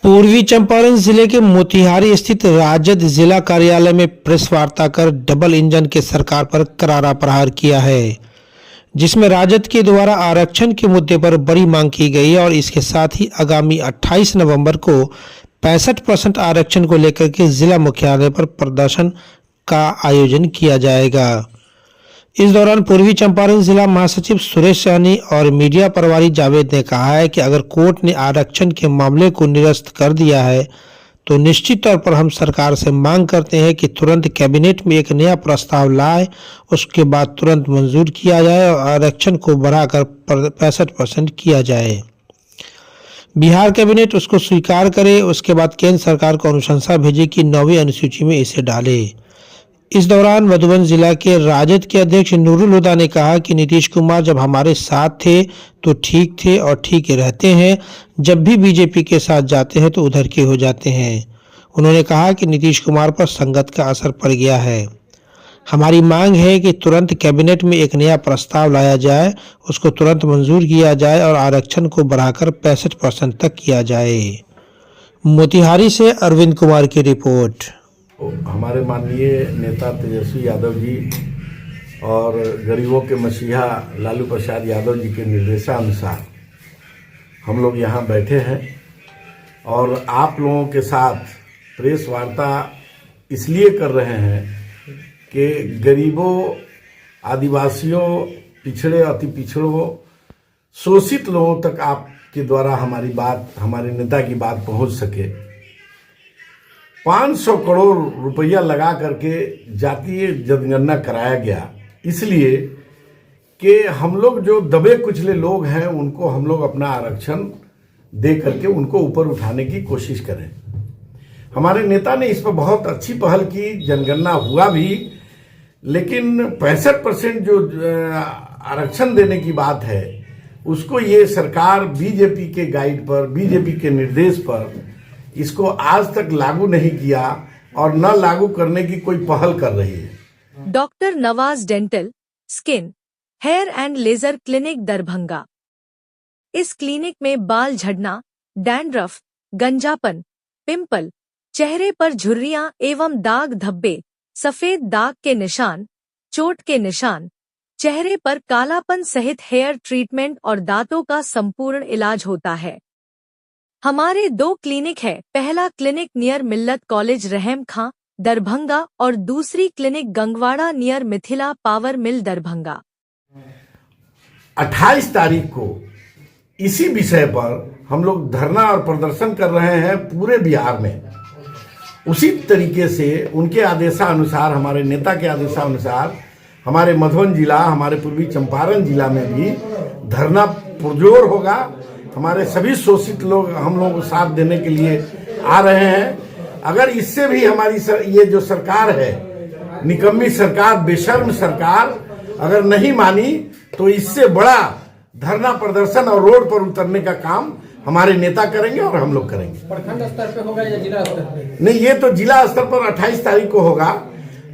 पूर्वी चंपारण जिले के मोतिहारी स्थित राजद जिला कार्यालय में प्रेस वार्ता कर डबल इंजन के सरकार पर करारा प्रहार किया है, जिसमें राजद के द्वारा आरक्षण के मुद्दे पर बड़ी मांग की गई और इसके साथ ही आगामी 28 नवंबर को 65% आरक्षण को लेकर के जिला मुख्यालय पर प्रदर्शन का आयोजन किया जाएगा। इस दौरान पूर्वी चंपारण जिला महासचिव सुरेश सहनी और मीडिया प्रभारी जावेद ने कहा है कि अगर कोर्ट ने आरक्षण के मामले को निरस्त कर दिया है तो निश्चित तौर पर हम सरकार से मांग करते हैं कि तुरंत कैबिनेट में एक नया प्रस्ताव लाए, उसके बाद तुरंत मंजूर किया जाए और आरक्षण को बढ़ाकर 65% किया जाए। बिहार कैबिनेट उसको स्वीकार करे, उसके बाद केंद्र सरकार को अनुशंसा भेजे कि 9वीं अनुसूची में इसे डाले। इस दौरान मधुबन जिला के राजद के अध्यक्ष नूरुल हुदा ने कहा कि नीतीश कुमार जब हमारे साथ थे तो ठीक थे और ठीक रहते हैं, जब भी बीजेपी के साथ जाते हैं तो उधर के हो जाते हैं। उन्होंने कहा कि नीतीश कुमार पर संगत का असर पड़ गया है। हमारी मांग है कि तुरंत कैबिनेट में एक नया प्रस्ताव लाया जाए, उसको तुरंत मंजूर किया जाए और आरक्षण को बढ़ाकर 65% तक किया जाए। मोतिहारी से अरविंद कुमार की रिपोर्ट। हमारे माननीय नेता तेजस्वी यादव जी और गरीबों के मसीहा लालू प्रसाद यादव जी के निर्देशानुसार हम लोग यहाँ बैठे हैं और आप लोगों के साथ प्रेस वार्ता इसलिए कर रहे हैं कि गरीबों, आदिवासियों, पिछड़े, अति पिछड़ों, शोषित लोगों तक आपके द्वारा हमारी बात, हमारे नेता की बात पहुँच सके। 500 करोड़ रुपया लगा करके जातीय जनगणना कराया गया, इसलिए कि हम लोग जो दबे कुचले लोग हैं उनको हम लोग अपना आरक्षण दे करके उनको ऊपर उठाने की कोशिश करें। हमारे नेता ने इस पर बहुत अच्छी पहल की, जनगणना हुआ भी, लेकिन 65% जो आरक्षण देने की बात है उसको ये सरकार बीजेपी के गाइड पर, बीजेपी के निर्देश पर इसको आज तक लागू नहीं किया और न लागू करने की कोई पहल कर रही है। Doctor Nawaz dental, skin, hair and laser clinic Darbhanga. इस क्लिनिक में बाल झड़ना, डैंड्रफ, गंजापन, पिंपल, चेहरे पर झुर्रियां एवं दाग धब्बे, सफेद दाग के निशान, चोट के निशान, चेहरे पर कालापन सहित हेयर ट्रीटमेंट और दांतों का संपूर्ण इलाज होता है। हमारे 2 क्लिनिक है। पहला क्लिनिक नियर मिल्लत कॉलेज रहम खां दरभंगा और दूसरी clinic Gangwara near Mithila power mill Darbhanga. 28 तारीख को इसी विषय पर हम लोग धरना और प्रदर्शन कर रहे हैं पूरे बिहार में। उसी तरीके से उनके आदेशानुसार, हमारे नेता के आदेशानुसार हमारे मधुबन जिला, हमारे पूर्वी चंपारण जिला में भी धरना पुरजोर होगा। हमारे सभी शोषित लोग हम लोगों को साथ देने के लिए आ रहे हैं। अगर इससे भी हमारी ये जो सरकार है, निकम्मी सरकार, बेशर्म सरकार, अगर नहीं मानी तो इससे बड़ा धरना प्रदर्शन और रोड पर उतरने का काम हमारे नेता करेंगे और हम लोग करेंगे। प्रखंड स्तर पे होगा या जिला स्तर पे? नहीं, ये तो जिला स्तर पर 28 तारीख को होगा,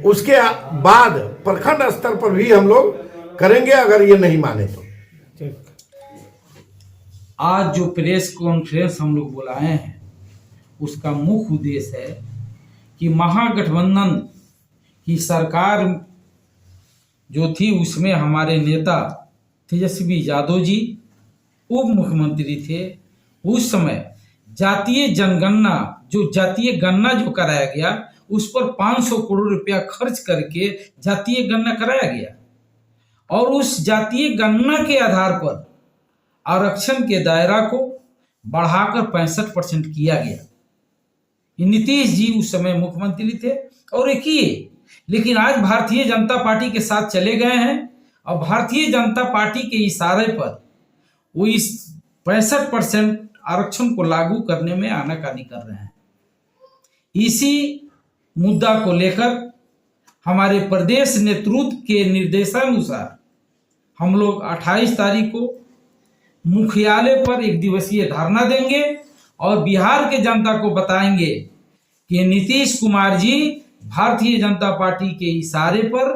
उसके बाद प्रखंड स्तर पर भी हम लोग करेंगे अगर ये नहीं माने तो। आज जो प्रेस कॉन्फ्रेंस हम लोग बुलाए हैं उसका मुख्य उद्देश्य है कि महागठबंधन की सरकार जो थी उसमें हमारे नेता तेजस्वी यादव जी उप मुख्यमंत्री थे। उस समय जातीय जनगणना, जो जातीय गणना जो कराया गया उस पर 500 करोड़ रुपया खर्च करके जातीय गणना कराया गया और उस जातीय गणना के आधार पर आरक्षण के दायरा को बढ़ाकर 65% किया गया। नीतीश जी उस समय मुख्यमंत्री थे और ये किए, लेकिन आज भारतीय जनता पार्टी के साथ चले गए हैं और भारतीय जनता पार्टी के इशारे पर वो इस 65% आरक्षण को लागू करने में आनाकानी कर रहे हैं। इसी मुद्दा को लेकर हमारे प्रदेश नेतृत्व के निर्देशानुसार हम लोग 28 तारीख को मुख्यालय पर एक दिवसीय धरना देंगे और बिहार के जनता को बताएंगे कि नीतीश कुमार जी भारतीय जनता पार्टी के इशारे पर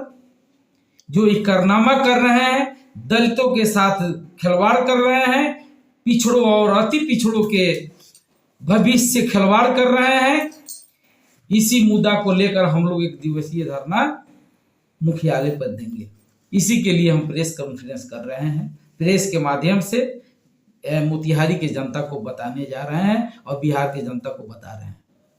जो इकरारनामा कर रहे हैं, दलितों के साथ खिलवाड़ कर रहे हैं, पिछड़ों और अति पिछड़ों के भविष्य से खिलवाड़ कर रहे हैं। इसी मुद्दा को लेकर हम लोग एक दिवसीय धरना मुख्यालय पर देंगे। इसी के लिए हम प्रेस कॉन्फ्रेंस कर रहे हैं। प्रेस के माध्यम से मोतिहारी की जनता को बताने जा रहे हैं और बिहार की जनता को बता रहे हैं।